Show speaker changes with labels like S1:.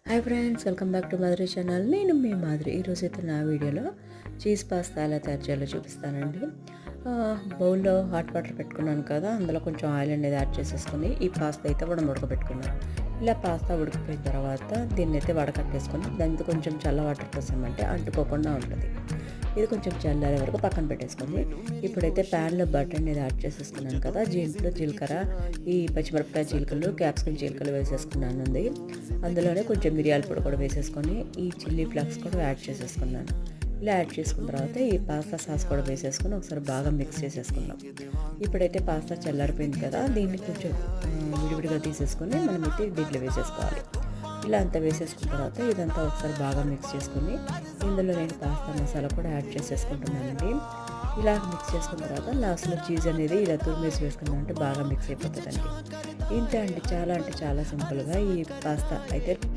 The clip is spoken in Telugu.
S1: Hi friends, welcome back to Madhuri channel. నేను మీ మాధురి. ఈరోజు అయితే నా వీడియోలో చీజ్ పాస్తా ఎలా తయారు చేయాలో చూపిస్తానండి. బౌల్లో హాట్ వాటర్ పెట్టుకున్నాను కదా, అందులో కొంచెం ఆయిల్ అనేది యాడ్ చేసేసుకొని ఈ పాస్తా అయితే ఉడకబెట్టుకున్నాను. ఇలా పాస్తా ఉడికిపోయిన తర్వాత దీన్ని అయితే వడకట్టేసుకొని దానికి కొంచెం చల్ల వాటర్ పోసామంటే అంటుకోకుండా ఉంటుంది. ఇది కొంచెం చల్లారే వరకు పక్కన పెట్టేసుకొని ఇప్పుడైతే ప్యాన్లో బటర్ అనేది యాడ్ చేసేసుకున్నాను కదా, దీంట్లో జీలకర్ర, ఈ పచ్చిమిరపకాయ చీలికలు, క్యాప్సికమ్ చీలికలు వేసేసుకున్నాను. అందులోనే కొంచెం మిరియాల పొడి కూడా వేసేసుకొని ఈ చిల్లీ ఫ్లేక్స్ కూడా యాడ్ చేసేసుకున్నాను. ఇలా యాడ్ చేసుకున్న తర్వాత ఈ పాస్తా సాస్ కూడా వేసేసుకొని ఒకసారి బాగా మిక్స్ చేసేసుకుందాం. ఇప్పుడైతే పాస్తా చల్లారిపోయింది కదా, దీన్ని కొంచెం విడివిడిగా తీసేసుకొని మనమైతే దీంట్లో వేసేసుకోవాలి. ఇలా అంతా వేసేసుకున్న తర్వాత ఇదంతా ఒకసారి బాగా మిక్స్ చేసుకుని ఇందులో నేను పాస్తా మసాలా కూడా యాడ్ చేసేసుకుంటున్నానండి. ఇలా మిక్స్ చేసుకున్న తర్వాత లాస్ట్లో చీజ్ అనేది ఇలా తురిమేసి వేసుకున్నామంటే బాగా మిక్స్ అయిపోతుందండి. ఇంతే అండి, చాలా అంటే చాలా సింపుల్గా ఈ పాస్తా అయితే